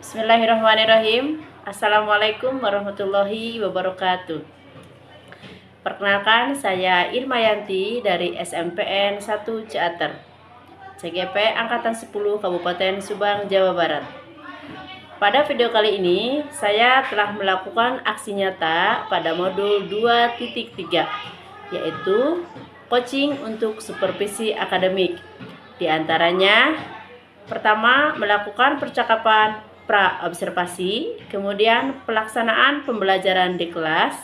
Bismillahirrahmanirrahim. Assalamualaikum warahmatullahi wabarakatuh. Perkenalkan, saya Irmayanti dari SMPN 1 Ciater, CGP Angkatan 10 Kabupaten Subang, Jawa Barat. Pada video kali ini, saya telah melakukan aksi nyata pada modul 2.3, yaitu coaching untuk supervisi akademik. Di antaranya, pertama, melakukan percakapan pra-observasi, kemudian pelaksanaan pembelajaran di kelas,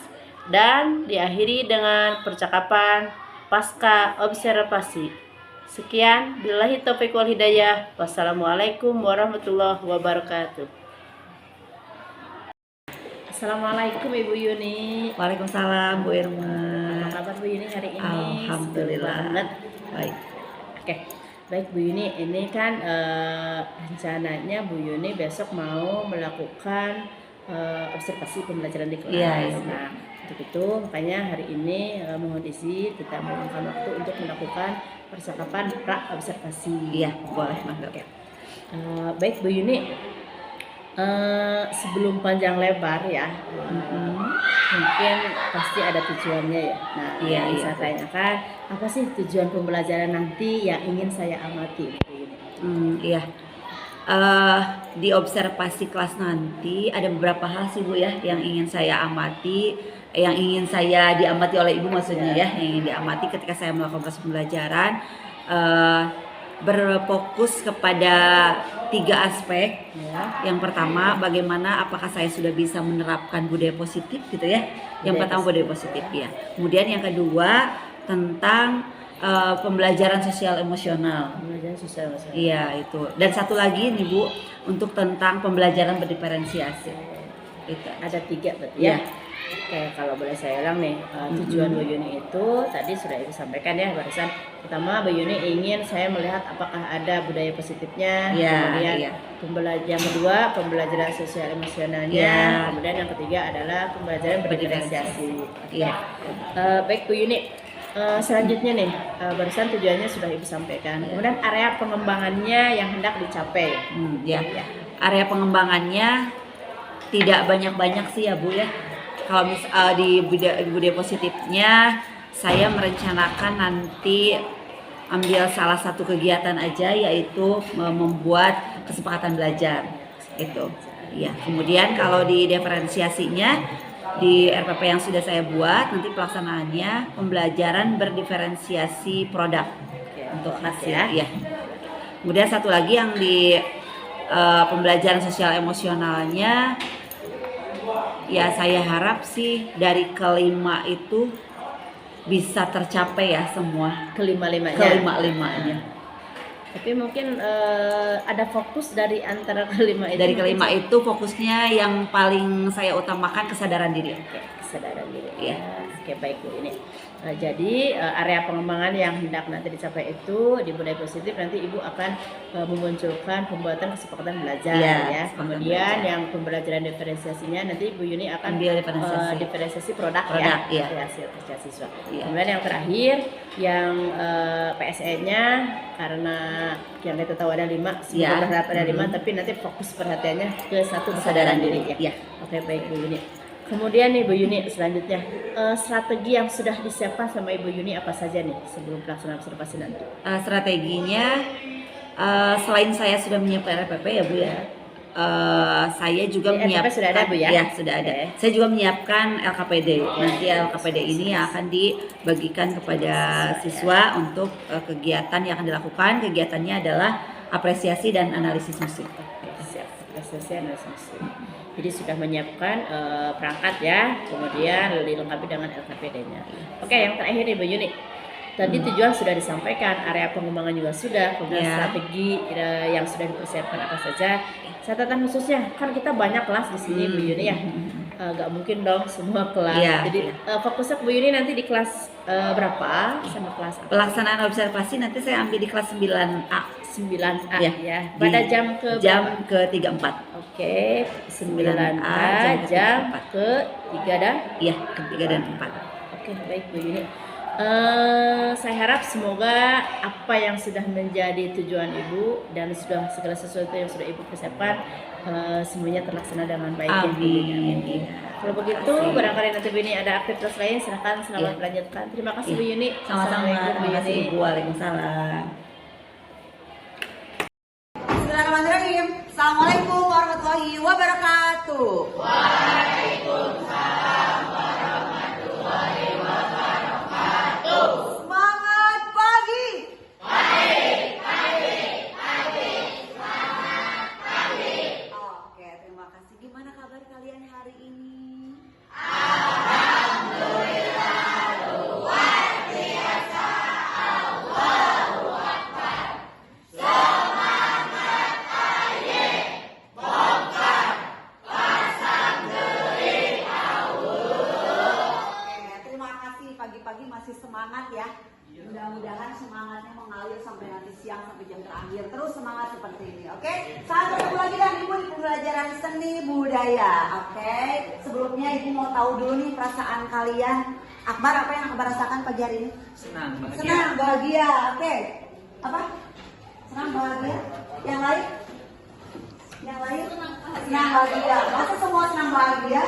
dan diakhiri dengan percakapan pasca observasi. Sekian, billahi taufiq wal hidayah. Wassalamualaikum warahmatullahi wabarakatuh. Assalamualaikum Ibu Yuni. Waalaikumsalam Bu Irma. Apa kabar Bu Yuni hari ini? Alhamdulillah. Baik. Oke. Baik Bu Yuni, ini kan rencananya Bu Yuni besok mau melakukan observasi pembelajaran di kelas. Iya. Nah, untuk itu makanya hari ini mohon izin kita meluangkan waktu untuk melakukan percakapan pra-observasi. Iya, boleh mangga. Baik Bu Yuni, sebelum panjang lebar ya, mungkin pasti ada tujuannya ya. Nah, yang saya tanyakan, apa sih tujuan pembelajaran nanti yang ingin saya amati? Iya. Di observasi kelas nanti ada beberapa hal sih Bu ya yang ingin saya amati, yang ingin saya diamati oleh Ibu maksudnya ya, yang ingin diamati ketika saya melakukan proses pembelajaran. Berfokus kepada 3 aspek ya. Yang pertama, bagaimana apakah saya sudah bisa menerapkan budaya positif gitu ya. Yang pertama budaya positif ya. Kemudian yang kedua tentang pembelajaran sosial emosional. Pembelajaran sosial emosional. Iya itu. Dan satu lagi nih Bu, untuk tentang pembelajaran berdiferensiasi. Itu ada 3 berarti ya. Oke, kalau boleh saya ulang nih, tujuan Bu Yuni itu tadi sudah Ibu sampaikan ya barusan. Pertama, Bu Yuni ingin saya melihat apakah ada budaya positifnya, kemudian yang kedua pembelajaran sosial emosionalnya, kemudian yang ketiga adalah pembelajaran berdiferensiasi. Baik Bu Yuni, selanjutnya nih, barusan tujuannya sudah Ibu sampaikan. Kemudian area pengembangannya yang hendak dicapai. Area pengembangannya tidak banyak-banyak sih ya Bu ya. Kalau di budaya positifnya, saya merencanakan nanti ambil salah satu kegiatan aja, yaitu membuat kesepakatan belajar itu. Ya. Kemudian kalau di diferensiasinya di RPP yang sudah saya buat, nanti pelaksanaannya pembelajaran berdiferensiasi produk untuk hasil. Ya. Kemudian satu lagi yang di pembelajaran sosial emosionalnya. Ya saya harap sih dari kelima itu bisa tercapai ya semua. Kelima-limanya. Tapi mungkin ada fokus dari antara kelima itu. Dari kelima itu fokusnya yang paling saya utamakan kesadaran diri. Kesadaran diri. Ya. Oke, baik Bu ini. Jadi area pengembangan yang hendak nanti dicapai itu di budaya positif nanti Ibu akan memunculkan pembuatan kesepakatan belajar ya. Kemudian yang pembelajaran diferensiasinya nanti Bu Yuni akan diferensiasi produk ya. Hasil kerja siswa. Kemudian yang terakhir yang PSE-nya karena yang kita tahu ada 5, sebelum ada 5, tapi nanti fokus perhatiannya ke satu kesadaran diri ya. Oke, baik Bu Yuni. Kemudian nih Bu Yuni, selanjutnya strategi yang sudah disiapkan sama Ibu Yuni apa saja nih sebelum pelaksanaan observasi nanti? Strateginya selain saya sudah menyiapkan RPP ya Bu ya, saya juga menyiapkan sudah ada Bu ya? Ya sudah ada. Saya juga menyiapkan LKPD. Nanti LKPD ini akan dibagikan kepada siswa untuk kegiatan yang akan dilakukan. Kegiatannya adalah apresiasi dan analisis musik. Apresiasi analisis musik. Jadi sudah menyiapkan perangkat ya, kemudian dilengkapi dengan LKPD-nya. Oke, yang terakhir nih Bu Yuni. Tadi tujuan sudah disampaikan, area pengembangan juga sudah, kemudian strategi yang sudah dipersiapkan apa saja. Catatan khususnya, kan kita banyak kelas di sini Bu Yuni ya. Gak mungkin dong semua kelas. Jadi fokusnya Bu Yuni nanti di kelas berapa sama kelas apa? Pelaksanaan observasi nanti saya ambil di kelas 9A. 9A ya. Pada jam ke-34. Oke, 9A jam ke-3 dan? Iya, ke-3 dan 4. Oke, baik Bu Yuni. Saya harap semoga apa yang sudah menjadi tujuan Ibu dan sudah segala sesuatu yang sudah Ibu persiapkan semuanya terlaksana dengan baik. Amin. Kalau begitu, barangkali nanti Bu Yuni ada aktivitas lain, silakan selamat lanjutkan. Terima kasih Bu Yuni. Sama-sama. Assalamualaikum, Bu Terima kasih Yuni. Ibu. Waalaikumsalam. Bismillahirrahmanirrahim. Assalamualaikum warahmatullahi wabarakatuh. Semangat pagi. Oke, terima kasih. Gimana kabar kalian hari ini? Oke, terima kasih pagi-pagi masih semangat ya. Mudah-mudahan semangatnya mengalir sampai nanti siang sampai jam terakhir. Terus semangat seperti ini, oke? Saat bertemu lagi dan Ibu di pembelajaran seni budaya, oke? Sebelumnya Ibu mau tahu dulu nih perasaan kalian. Akbar, apa yang Akbar rasakan pagi hari ini? Senang, Senang, bahagia, oke? Apa? Senang, bahagia. Yang lain? Yang lain? Senang, bahagia. Masa semua senang bahagia?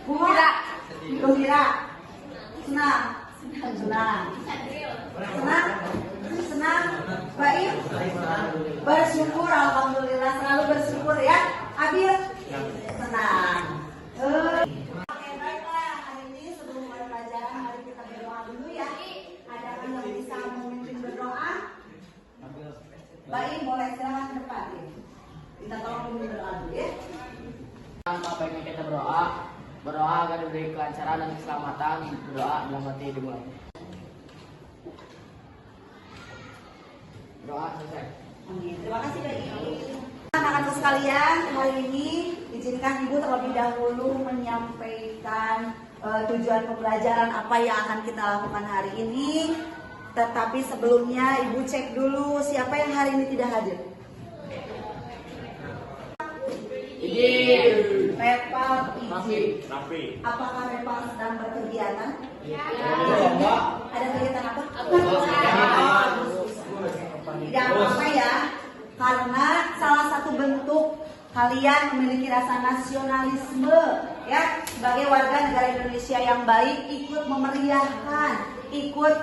Bunga? Gembira? Senang? Senang? Senang? Senang? Baik? Bersyukur, alhamdulillah. Selalu bersyukur ya. Abil? Senang. Oke, baiklah. Hari ini sebelum mulai pelajaran, mari kita berdoa dulu ya. Adakah yang bisa memimpin berdoa? Baik, boleh silakan ke depan. Kita tolong memimpin berdoa dulu ya. Tanpa baiknya kita berdoa agar diberi kelancaran dan keselamatan. Berdoa dalam hati dimulai. Doa selesai. Amin. Terima kasih Baik. Anak-anak sekalian, hari ini izinkan Ibu terlebih dahulu menyampaikan tujuan pembelajaran apa yang akan kita lakukan hari ini. Tetapi sebelumnya Ibu cek dulu siapa yang hari ini tidak hadir. Izin. Repal izin. Rapi. Apakah Repal sedang berkegiatan? Ya. Ada kegiatan apa? Tidak apa-apa ya, karena salah satu bentuk kalian memiliki rasa nasionalisme ya, sebagai warga negara Indonesia yang baik, ikut memeriahkan, ikut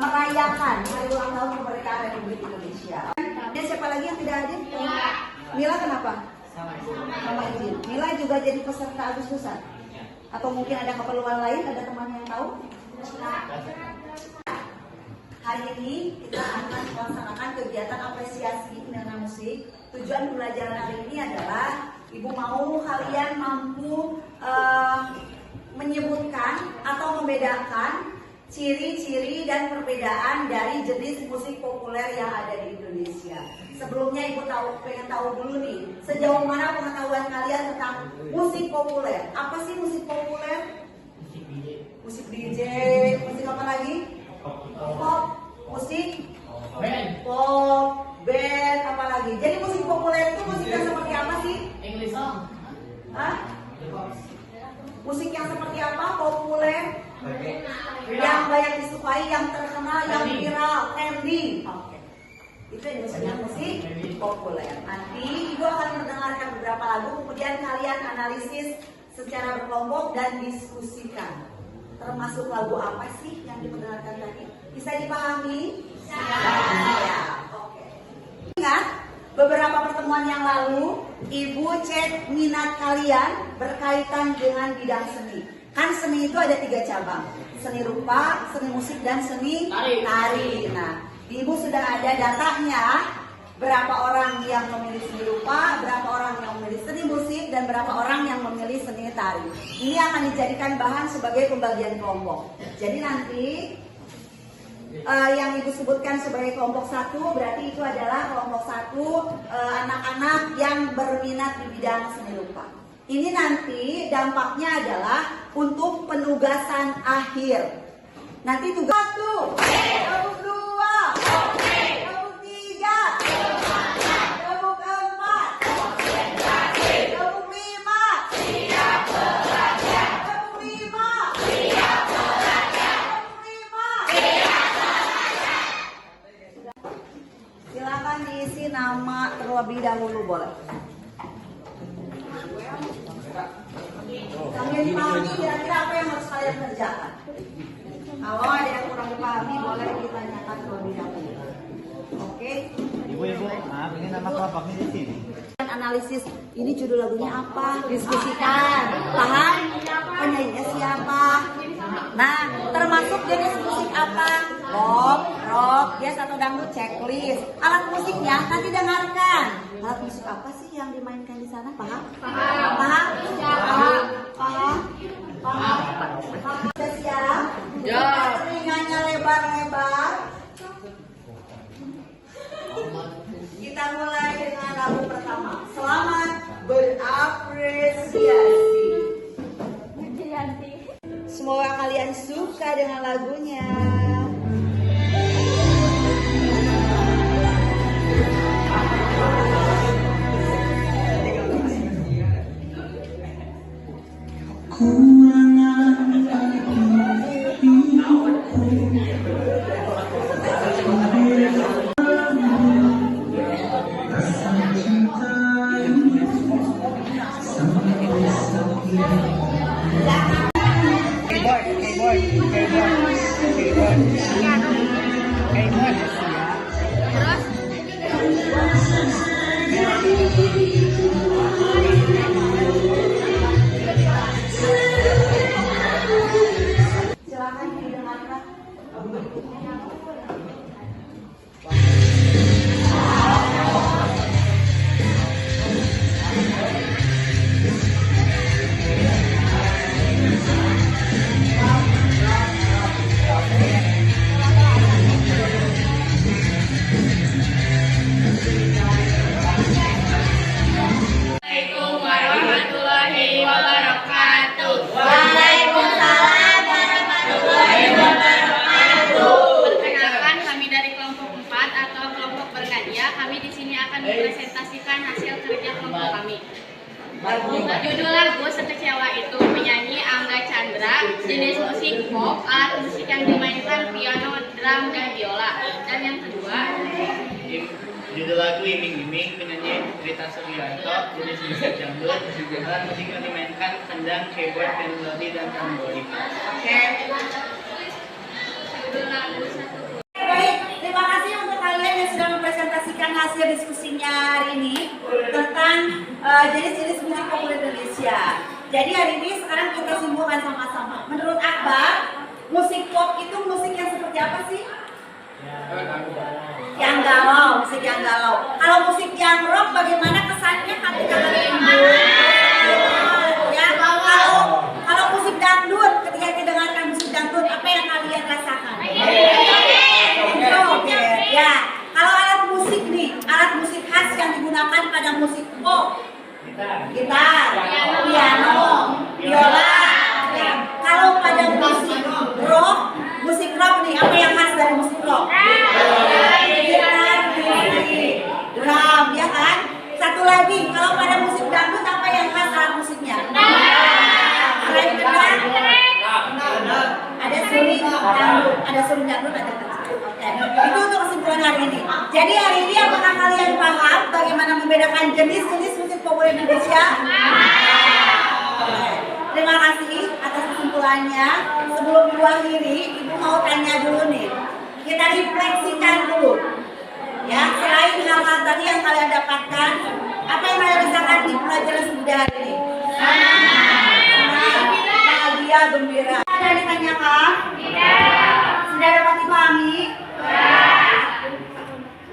merayakan hari ulang tahun kemerdekaan Republik Indonesia. Dan siapa lagi yang tidak hadir? Mila kenapa? Sama izin. Mila juga jadi peserta Agustusan? Atau mungkin ada keperluan lain? Ada teman yang tahu? Hari ini kita akan melaksanakan kegiatan apresiasi dengan musik. Tujuan pembelajaran hari ini adalah Ibu mau kalian mampu menyebutkan atau membedakan ciri-ciri dan perbedaan dari jenis musik populer yang ada di Indonesia. Sebelumnya Ibu pengen tahu dulu nih, sejauh mana pengetahuan kalian tentang musik populer? Apa sih musik populer? Musik DJ, musik apa lagi? Pop, musik pop, band, apa lagi? Jadi musik populer itu musik yang seperti apa sih? English song. Hah? Musik yang seperti apa? Populer, yang banyak disukai, yang terkenal, yang viral, trending. Oke. Itu yang disebut musik populer. Nanti Ibu akan mendengarkan beberapa lagu, kemudian kalian analisis secara berkelompok dan diskusikan. Termasuk lagu apa sih yang diperdengarkan tadi? Bisa dipahami? Ya. Oke. Ingat, beberapa pertemuan yang lalu Ibu cek minat kalian berkaitan dengan bidang seni. Kan seni itu ada 3 cabang. Seni rupa, seni musik, dan seni tari. Nah, Ibu sudah ada datanya. Berapa orang yang memilih seni rupa, berapa orang yang memilih seni musik, dan berapa orang yang memilih seni tari. Ini akan dijadikan bahan sebagai pembagian kelompok. Jadi nanti yang Ibu sebutkan sebagai kelompok 1 berarti itu adalah kelompok 1 anak-anak yang berminat di bidang seni rupa. Ini nanti dampaknya adalah untuk penugasan akhir. Nanti tugas 1, kelompok 2, kelompok 3, kelompok 4, kelompok 5, kelompok 5, kelompok 5, Yang dipahami kira-kira apa yang harus kalian kerjakan? Kalau ada yang kurang dipahami boleh ditanyakan terlebih dahulu. Oke? Ibu-ibu, maaf ini nama kelopaknya di sini. Analisis ini judul lagunya apa? Diskusikan. Paham? Penyanyinya siapa? Nah, termasuk jenis musik apa? Pop, rock, jazz atau dangdut, checklist. Alat musiknya nanti dengarkan. Alat musik apa sih yang dimainkan di sana? Paham? Paham. Paham? Paham? Paham? Paham? Paham? Sudah siap? Ya. Telinganya lebar-lebar. Kita mulai dengan lagu pertama. Selamat berapresiasi. Semoga kalian suka dengan lagunya. Silakan didengarkan. Assalamualaikum warahmatullahi wabarakatuh. Waalaikumsalam warahmatullahi wabarakatuh. Perkenalkan, kami dari kelompok 4 atau kelompok berkarya. Kami di sini akan mempresentasikan hasil kerja kelompok kami. Judul lagu Sekecewa Itu, penyanyi Angga Chandra, jenis musik pop, alat musik yang dimainkan piano, drum, dan biola. Dan yang kedua, Judul lagu Iming-Iming, penyanyi Rita Sugianto, jenis musik dangdut, alat musik yang dimainkan kendang, keyboard, piano melodi, dan tambori. Oke. judul lagu satu. Baik, terima kasih untuk kalian yang sudah mempresentasikan hasil diskusinya hari ini tentang jenis-jenis musik populer Indonesia. Jadi hari ini sekarang kita simpulkan sama-sama. Menurut Akbar, musik pop itu musik yang seperti apa sih? Yang galau, musik yang galau. Kalau musik yang rock, bagaimana kesannya ketika kalian ya, kalau musik dangdut, ketika didengarkan musik dangdut, apa yang kalian rasakan? Joget, ya. Kalau alat musik nih, alat musik khas yang digunakan pada musik pop, gitar, piano, biola. Ya. Kalau pada musik rock nih, apa yang khas dari musik rock? Gitar, musik, drum, ya kan? Satu lagi, kalau pada musik dangdut apa yang khas alat musiknya? Selain gitar, ada suling dangdut, ada kecil. Oke. Itu untuk kesimpulan hari ini. Jadi hari ini apakah kalian paham bagaimana membedakan jenis-jenis musik populer Indonesia? Oke. Terima kasih atas kesimpulannya. Sebelum diakhiri, Ibu mau tanya dulu nih. Kita refleksikan dulu. Ya, selain hal-hal tadi yang kalian dapatkan, apa yang kalian rasakan di pelajaran sudah hari ini? Senang, bahagia, gembira. Ada yang ditanyakan? Tidak. Sudah dapat dipahami?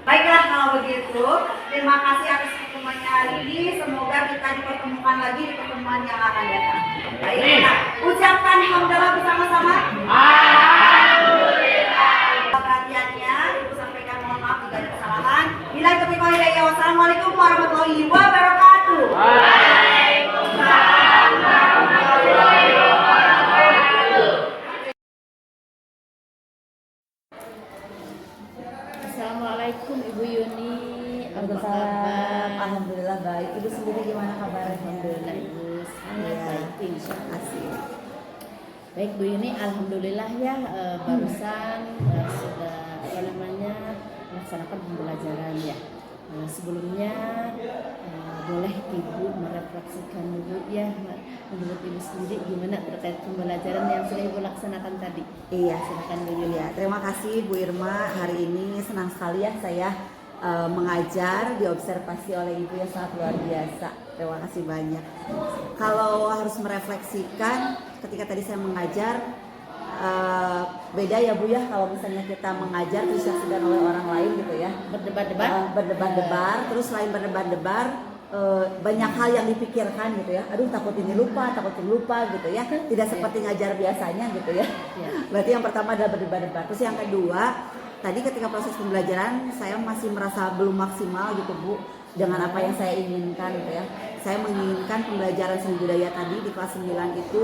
Baiklah kalau begitu, terima kasih atas pertemuannya hari ini. Semoga kita dipertemukan lagi di pertemuan yang akan datang. Baik, kita ucapkan hamdalah bersama-sama. Alhamdulillah. Perhatiannya, Ibu sampaikan mohon maaf jika ada kesalahan. Bila taufiq wal hidayah. Wassalamualaikum warahmatullahi wabarakatuh. Waalaikumsalam warahmatullahi wabarakatuh. Assalamualaikum Ibu Yuni. Apa kabar? Waalaikumsalam. Alhamdulillah baik. Ibu sendiri gimana kabarnya? Alhamdulillah Ibu sangat Ya. baik, insya Allah. Asik. Baik Bu Yuni, alhamdulillah ya barusan sudah melaksanakan pembelajaran ya. Sebelumnya boleh Ibu merefleksikan dulu ya, menurut Ibu sendiri gimana terkait pembelajaran yang sudah Ibu laksanakan tadi? Iya, Silakan Bu Yuni. ya, terima kasih Bu Irma. Hari ini senang sekali ya saya mengajar, diobservasi oleh Ibu yang sangat luar biasa. Terima kasih banyak. Kalau harus merefleksikan, ketika tadi saya mengajar, beda ya Bu ya kalau misalnya kita mengajar terus disaksikan oleh orang lain gitu ya. Berdebat-debat. Berdebar-debar, terus selain berdebar-debar banyak hal yang dipikirkan gitu ya. Aduh, takut ini lupa gitu ya. Tidak seperti ngajar biasanya gitu ya. Berarti yang pertama adalah berdebar-debar. Terus yang kedua, tadi ketika proses pembelajaran saya masih merasa belum maksimal gitu Bu dengan apa yang saya inginkan gitu ya. Saya menginginkan pembelajaran seni budaya tadi di kelas 9 itu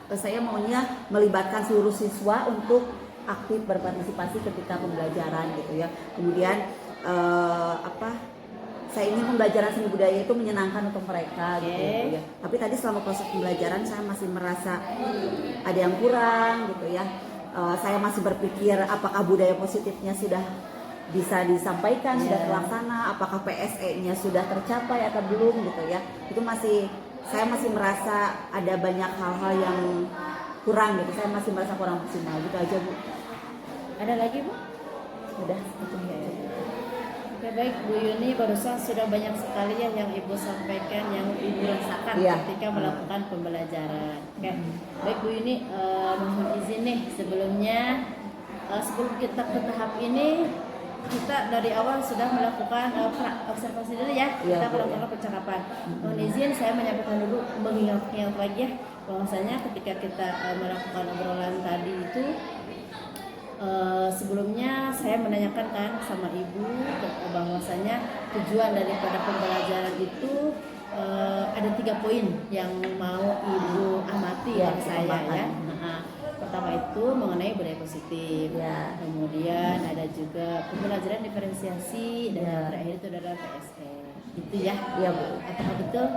saya maunya melibatkan seluruh siswa untuk aktif berpartisipasi ketika pembelajaran gitu ya. Kemudian saya ingin pembelajaran seni budaya itu menyenangkan untuk mereka gitu ya. Tapi tadi selama proses pembelajaran saya masih merasa ada yang kurang gitu ya. Saya masih berpikir apakah budaya positifnya sudah bisa disampaikan, sudah terlaksana, apakah PSE-nya sudah tercapai atau belum gitu ya. Itu saya masih merasa ada banyak hal-hal yang kurang gitu. Saya masih merasa kurang maksimal gitu aja Bu. Ada lagi Bu? Udah. Oke, baik Bu Yuni, barusan sudah banyak sekali ya yang Ibu sampaikan, yang Ibu rasakan ketika melakukan pembelajaran. Oke, baik Bu Yuni, mohon izin nih sebelumnya sebelum kita ke tahap ini, kita dari awal sudah melakukan observasi dulu ya, kita melakukan percakapan. Mohon izin saya menyampaikan dulu, mengingat lagi ya, bahwasanya ketika kita melakukan obrolan tadi itu sebelumnya saya menanyakan kan sama Ibu bahwasanya tujuan daripada pembelajaran itu ada 3 poin yang mau Ibu amati dari saya ya. Pertama itu mengenai budaya positif, kemudian ada juga pembelajaran diferensiasi, dan yang terakhir itu adalah PSE. Itu ya? Iya Bu. Apakah betul?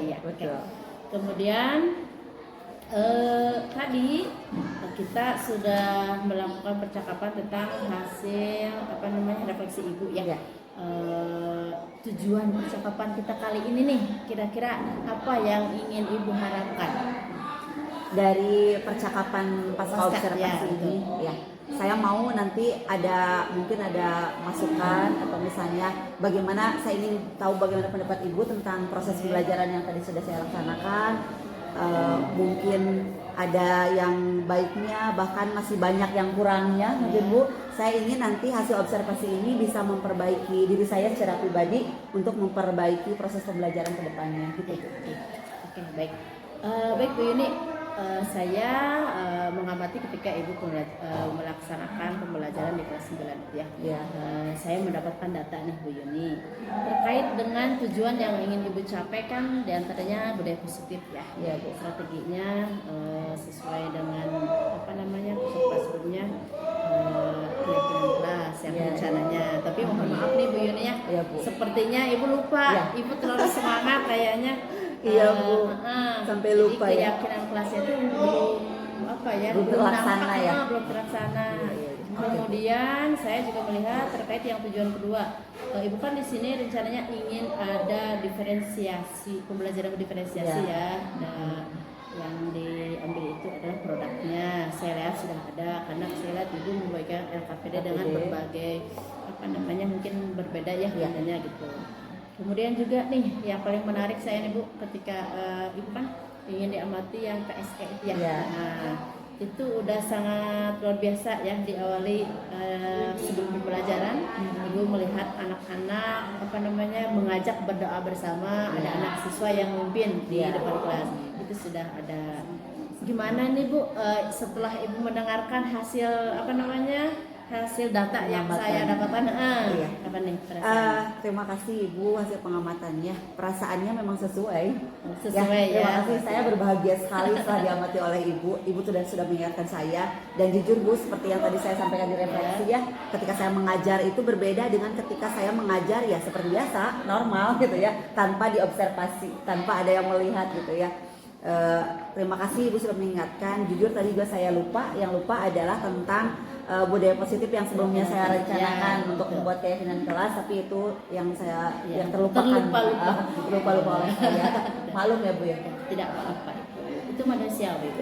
Iya. Betul. Kemudian tadi kita sudah melakukan percakapan tentang hasil refleksi Ibu ya. Tujuan percakapan kita kali ini nih, kira-kira apa yang ingin Ibu harapkan dari percakapan pasca observasi ini ya? Saya mau nanti mungkin ada masukan atau misalnya bagaimana, saya ingin tahu bagaimana pendapat Ibu tentang proses pembelajaran yang tadi sudah saya laksanakan. Mungkin ada yang baiknya, bahkan masih banyak yang kurangnya mungkin Bu. Saya ingin nanti hasil observasi ini bisa memperbaiki diri saya secara pribadi untuk memperbaiki proses pembelajaran ke depannya gitu. Oke, baik. Baik Bu Yuni, saya mengamati ketika Ibu melaksanakan pembelajaran di kelas 9 ya. Saya mendapatkan data nih Bu Yuni terkait dengan tujuan yang ingin Ibu capai, kan diantaranya budaya positif ya Bu. Strateginya sesuai dengan peserta sebelumnya keyakinan kelas yang rencananya. Tapi mohon maaf nih Bu Yuni ya, Bu. Sepertinya Ibu lupa, Ibu terlalu semangat kayaknya. Iya Bu, sampai lupa jadi ya. keyakinan kelasnya itu belum terlaksana ya. Belum terlaksana. Kemudian saya juga melihat terkait yang tujuan kedua, Ibu kan di sini rencananya ingin ada diferensiasi, pembelajaran diferensiasi ya. Nah, yang diambil itu adalah produknya. Saya lihat sudah ada, karena saya lihat Ibu membagikan LKPD dengan berbagai mungkin berbeda ya katanya gitu. Kemudian juga nih yang paling menarik saya nih Bu, ketika Ibu kan ingin diamati yang PSE itu ya. Nah, itu udah sangat luar biasa ya, diawali sebelum pembelajaran Ibu melihat anak-anak mengajak berdoa bersama, ada anak siswa yang memimpin di depan kelas. Itu sudah ada. Gimana nih Bu setelah Ibu mendengarkan hasil hasil data yang saya dapatkan, apa nih perasaannya? Terima kasih Ibu hasil pengamatannya. Perasaannya memang sesuai ya. Terima kasih, saya berbahagia sekali setelah diamati oleh Ibu. Ibu sudah mengingatkan saya, dan jujur Bu, seperti yang tadi saya sampaikan di refleksi ya, ketika saya mengajar itu berbeda dengan ketika saya mengajar ya seperti biasa, normal gitu ya, tanpa diobservasi, tanpa ada yang melihat gitu ya. Terima kasih Ibu sudah mengingatkan. Jujur tadi juga saya lupa. Yang lupa adalah tentang budaya positif yang sebelumnya saya rencanakan untuk membuat keyakinan kelas, tapi itu yang saya yang terlupakan. Lupa oleh saya. Maklum ya Bu ya. Tidak apa-apa, itu manusiawi.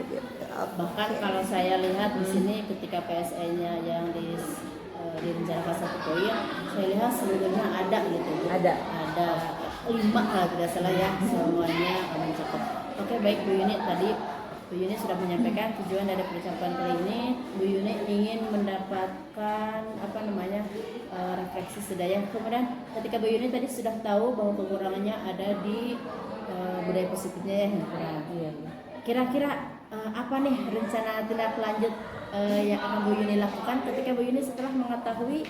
Bahkan kalau saya lihat di sini ketika PSE-nya yang direncanakan 1 poin, saya lihat seluruhnya ada gitu. Ada 5 kalau tidak salah ya, semuanya mencakup. Oke, baik Bu Yuni, tadi Bu Yuni sudah menyampaikan tujuan dari percakapan kali ini. Bu Yuni ingin mendapatkan refleksi sedaya. Kemudian ketika Bu Yuni tadi sudah tahu bahwa kekurangannya ada di budaya positifnya yang kurang. Kira-kira apa nih rencana tindak lanjut yang akan Bu Yuni lakukan ketika Bu Yuni setelah mengetahui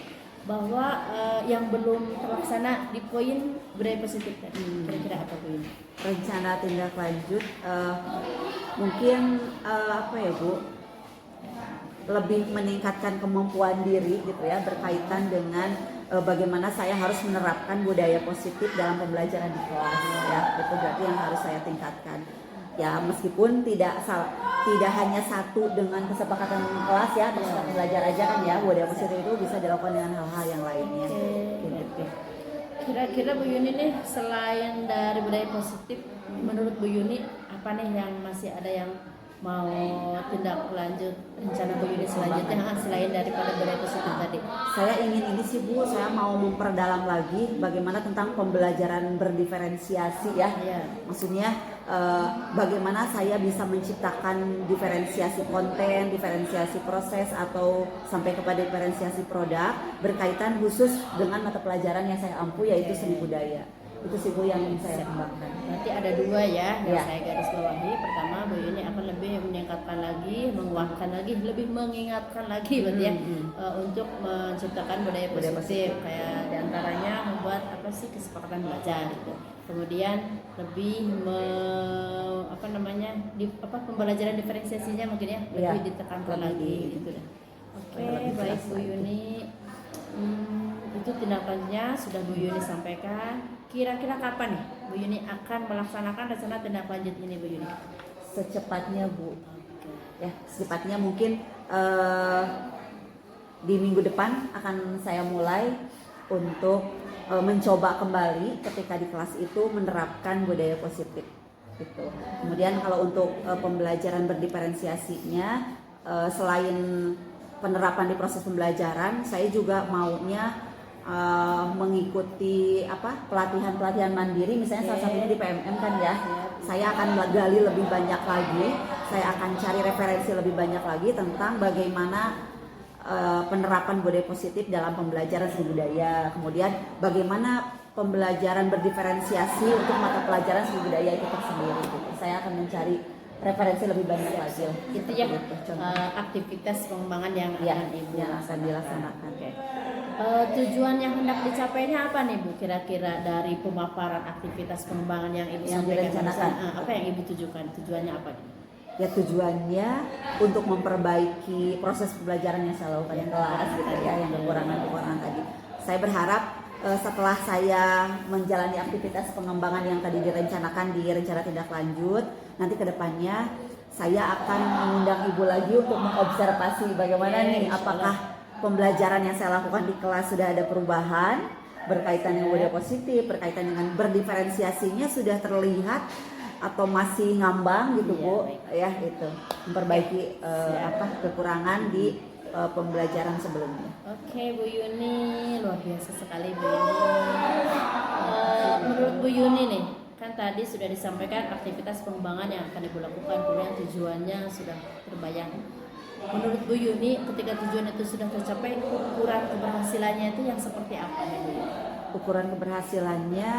bahwa yang belum terlaksana di poin budaya positif tadi? Kira-kira apa Bu Yuni? Rencana tindak lanjut mungkin apa ya Bu, lebih meningkatkan kemampuan diri gitu ya, berkaitan dengan bagaimana saya harus menerapkan budaya positif dalam pembelajaran di kelas ya. Itu berarti yang harus saya tingkatkan ya, meskipun tidak hanya satu dengan kesepakatan kelas ya, kesepakatan belajar aja kan ya. Budaya positif itu bisa dilakukan dengan hal-hal yang lainnya. Kira-kira Bu Yuni nih, selain dari budaya positif, menurut Bu Yuni apa nih yang masih ada yang mau tindak lanjut rencana Bu Yuni selanjutnya selain daripada budaya positif tadi? Saya ingin ini sih Bu, saya mau memperdalam lagi bagaimana tentang pembelajaran berdiferensiasi ya. Maksudnya bagaimana saya bisa menciptakan diferensiasi konten, diferensiasi proses, atau sampai kepada diferensiasi produk berkaitan khusus dengan mata pelajaran yang saya ampu, yaitu seni budaya. Itu sih Bu yang ingin saya kembangkan. Berarti ada 2 ya yang saya garis bawahi. Pertama, Bu Yuni akan lebih meningkatkan lagi, menguatkan lagi, lebih mengingatkan lagi berarti ya, untuk menciptakan budaya positif. Kayak diantaranya membuat kesepakatan belajar gitu. Kemudian lebih pembelajaran diferensiasinya mungkin ya lebih ditekankan lagi gitu. Oke, baik Bu Yuni. Itu tindakannya sudah Bu Yuni sampaikan. Kira-kira kapan nih Bu Yuni akan melaksanakan rencana tindak lanjut ini Bu Yuni? Secepatnya Bu. Ya, secepatnya mungkin di minggu depan akan saya mulai untuk mencoba kembali ketika di kelas itu menerapkan budaya positif gitu. Kemudian kalau untuk pembelajaran berdiferensiasinya, selain penerapan di proses pembelajaran, saya juga maunya mengikuti pelatihan mandiri, misalnya salah satunya di PMM kan ya. Saya akan gali lebih banyak lagi, saya akan cari referensi lebih banyak lagi tentang bagaimana penerapan budaya positif dalam pembelajaran seni budaya. Kemudian bagaimana pembelajaran berdiferensiasi untuk mata pelajaran seni budaya itu tersendiri gitu. Saya akan mencari referensi lebih banyak lagi. Itu ya aktivitas pengembangan yang akan Ibu akan dilaksanakan. Tujuan yang hendak dicapainya apa nih Bu? Kira-kira dari pemaparan aktivitas pengembangan yang Ibu yang sampaikan direncanakan. Apa yang Ibu tujukan? Tujuannya apa? Ya, tujuannya untuk memperbaiki proses pembelajaran yang saya lakukan di kelas gitu ya, yang kekurangan tadi. Saya berharap setelah saya menjalani aktivitas pengembangan yang tadi direncanakan di rencana tindak lanjut, nanti ke depannya saya akan mengundang Ibu lagi untuk mengobservasi bagaimana nih, apakah pembelajaran yang saya lakukan di kelas sudah ada perubahan berkaitan dengan budaya positif, berkaitan dengan berdiferensiasinya sudah terlihat atau masih ngambang gitu Bu. Ya, itu memperbaiki kekurangan di pembelajaran sebelumnya. Oke Bu Yuni, luar biasa sekali Bu Yuni. Menurut Bu Yuni nih, kan tadi sudah disampaikan aktivitas pengembangan yang akan Ibu lakukan, kemudian tujuannya sudah terbayang. Menurut Bu Yuni, ketika tujuan itu sudah tercapai, ukuran keberhasilannya itu yang seperti apa nih Bu Yuni? Ukuran keberhasilannya,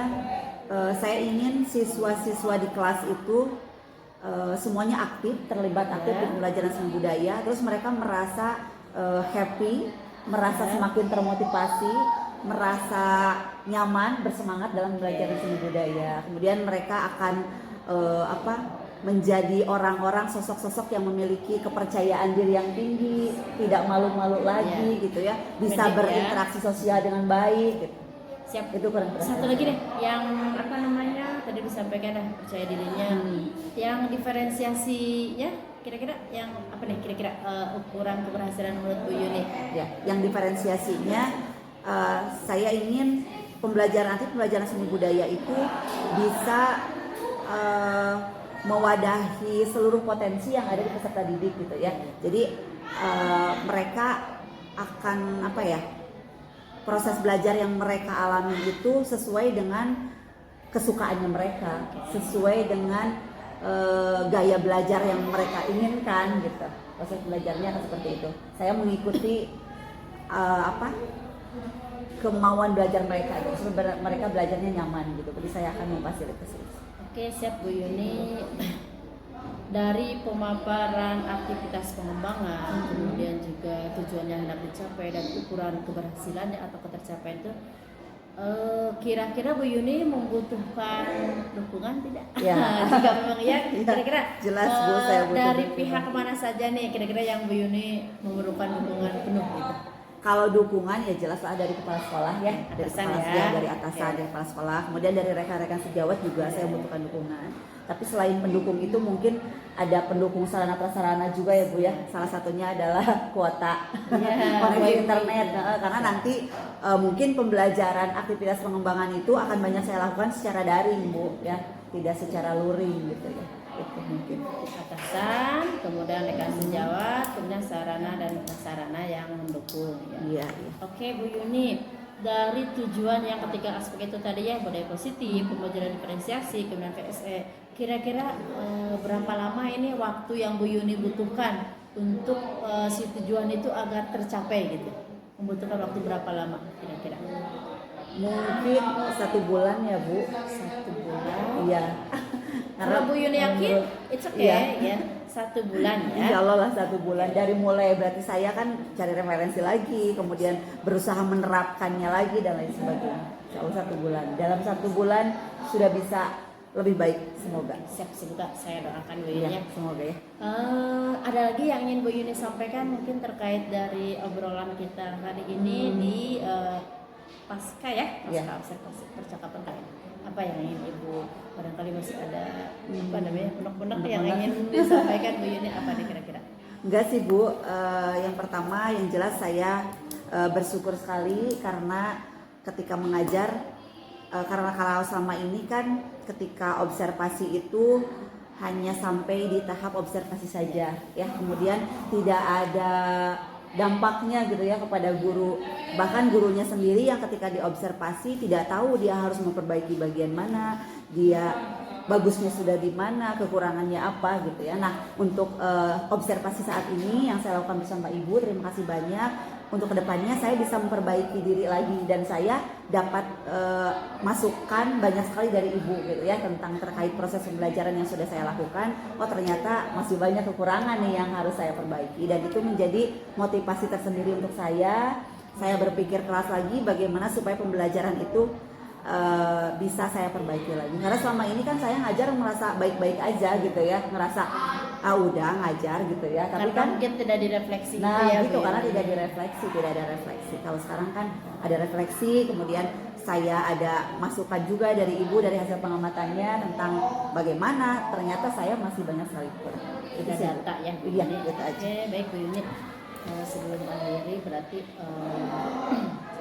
saya ingin siswa-siswa di kelas itu semuanya aktif, terlibat aktif di pembelajaran seni budaya, terus mereka merasa happy, merasa semakin termotivasi, merasa nyaman, bersemangat dalam belajar seni budaya. Kemudian mereka akan menjadi orang-orang, sosok-sosok yang memiliki kepercayaan diri yang tinggi, tidak malu-malu lagi gitu ya, bisa berinteraksi sosial dengan baik gitu. Siap. Itu kurang. Satu lagi deh, yang tadi disampaikan percaya dirinya. Yang diferensiasinya kira-kira yang apa nih kira-kira ukuran keberhasilan menurut Bu Yuni? Ya, yang diferensiasinya saya ingin pembelajaran seni budaya itu bisa mewadahi seluruh potensi yang ada di peserta didik gitu ya. Jadi mereka akan proses belajar yang mereka alami itu sesuai dengan kesukaannya mereka, sesuai dengan gaya belajar yang mereka inginkan gitu. Proses belajarnya akan seperti itu. Saya mengikuti kemauan belajar mereka gitu. Mereka belajarnya nyaman gitu. Jadi saya akan memfasilitasi. Oke, siap Bu Yuni. Dari pemaparan aktivitas pengembangan, kemudian juga tujuan yang hendak dicapai dan ukuran keberhasilannya atau ketercapaian itu, kira-kira Bu Yuni membutuhkan dukungan tidak? Ya. Jika memang iya, kira-kira Jelas, Bu, saya butuh dari dukungan. pihak mana saja nih kira-kira yang Bu Yuni memerlukan dukungan penuh gitu? Kalau dukungan ya jelaslah dari kepala sekolah ya, dari Atasan kepala ya. sekolah, dari atasan, Ya. dari kepala sekolah, kemudian dari rekan-rekan sejawat juga saya membutuhkan dukungan. Tapi selain pendukung itu mungkin ada pendukung sarana prasarana juga ya Bu ya. Salah satunya adalah kuota koneksi internet. Karena nanti mungkin pembelajaran aktivitas pengembangan itu akan banyak saya lakukan secara daring Bu ya, tidak secara luring gitu ya. Itu mungkin. Atasan, kemudian rekan sejawat, kemudian sarana dan prasarana yang mendukung. Ya. Iya, iya. Oke Bu Yuni, dari tujuan yang ketiga aspek itu tadi ya, budaya positif, pembelajaran diferensiasi, kemudian PSE, kira-kira berapa lama ini waktu yang Bu Yuni butuhkan untuk si tujuan itu agar tercapai gitu? Membutuhkan waktu berapa lama kira-kira? Mungkin 1 bulan ya Bu. 1 bulan. Iya. Karena Bu Yuni yakin, it's okay ya, 1 bulan ya. Insya Allah lah 1 bulan. Dari mulai berarti saya kan cari referensi lagi, kemudian berusaha menerapkannya lagi dan lain sebagainya. Insya Allah 1 bulan. Dalam 1 bulan sudah bisa lebih baik, semoga. Siap, semoga saya doakan Bu Iya, Yuni ya. semoga ya. Ada lagi yang ingin Bu Yuni sampaikan mungkin terkait dari obrolan kita hari ini di pasca ya, pasca Iya. observasi percakapan kali ini. Apa yang ingin Ibu, barangkali masih ada apa namanya benak-benak yang ingin disampaikan Bu Yuni, apa nih kira-kira? Enggak sih Bu, yang pertama yang jelas saya bersyukur sekali karena ketika mengajar, karena kalau selama ini kan ketika observasi itu hanya sampai di tahap observasi saja ya, kemudian tidak ada dampaknya gitu ya kepada guru, bahkan gurunya sendiri yang ketika diobservasi tidak tahu dia harus memperbaiki bagian mana, dia bagusnya sudah di mana, kekurangannya apa gitu ya. Nah untuk observasi saat ini yang saya lakukan bersama Ibu, terima kasih banyak. Untuk kedepannya saya bisa memperbaiki diri lagi dan saya dapat masukan banyak sekali dari Ibu gitu ya tentang terkait proses pembelajaran yang sudah saya lakukan. Oh ternyata masih banyak kekurangan nih yang harus saya perbaiki, dan itu menjadi motivasi tersendiri untuk saya. Saya berpikir keras lagi bagaimana supaya pembelajaran itu bisa saya perbaiki lagi. Karena selama ini kan saya ngajar merasa baik-baik aja gitu ya, ngerasa udah ngajar gitu ya, tapi Karena kan mungkin tidak direfleksi nah ya, gitu Bu, karena ya. tidak direfleksi, tidak ada refleksi. Kalau sekarang kan ada refleksi, kemudian saya ada masukan juga dari Ibu dari hasil pengamatannya tentang bagaimana ternyata saya masih banyak sekali kurang. Itu Ada sih, Bu. data ya Bu Iya, Yuni. gitu aja. Oke, baik Bu Yuni. Sebelum akhiri berarti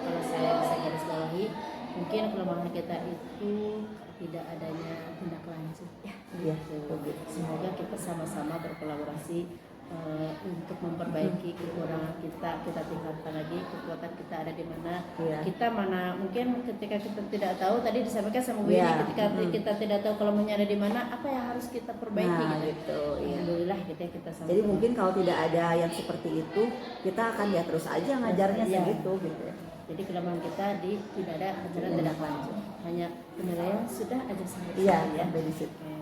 kalau saya bisa garis bawahi, mungkin kelemahan kita itu tidak adanya tindak lanjut ya. Iya, Gitu. Semoga kita sama-sama berkolaborasi untuk memperbaiki kekurangan kita tingkatkan lagi, kekuatan kita ada di mana, Iya. kita mana mungkin ketika kita tidak tahu, tadi disampaikan sama Bu Yuni, Iya. ketika kita tidak tahu kelemahannya ada di mana, apa yang harus kita perbaiki Nah, gitu. gitu, iya. Alhamdulillah gitu ya kita sama. Jadi mungkin kalau tidak ada yang seperti itu, kita akan ya terus aja ngajarnya Iya. segitu gitu ya. Jadi kelemahan kita tidak ada ajaran tidak lanjut, hanya penilaian sudah aja sampai di Iya, situ ya. sampai di situ. Oke.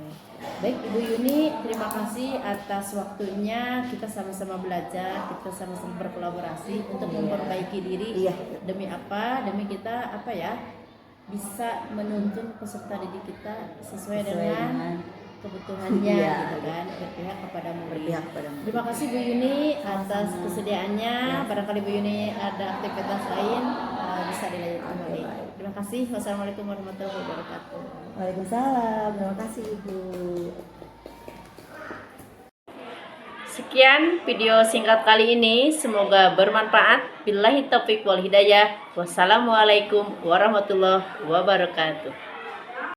Baik Ibu Yuni, terima kasih atas waktunya. Kita sama-sama belajar, kita sama-sama berkolaborasi untuk memperbaiki diri. Iya. Demi apa? Demi kita bisa menuntun peserta didik kita sesuai dengan kebutuhannya Iya. gitu kan, berpihak kepada murid. Berpihak pada murid. Terima kasih Bu Yuni atas kesediaannya. Barangkali Bu Yuni ada aktivitas lain bisa dilanjutkan kembali. Terima kasih. Wassalamualaikum warahmatullahi wabarakatuh. Waalaikumsalam. Terima kasih Ibu. Sekian video singkat kali ini, semoga bermanfaat. Billahi taufiq wal hidayah. Wassalamualaikum warahmatullahi wabarakatuh.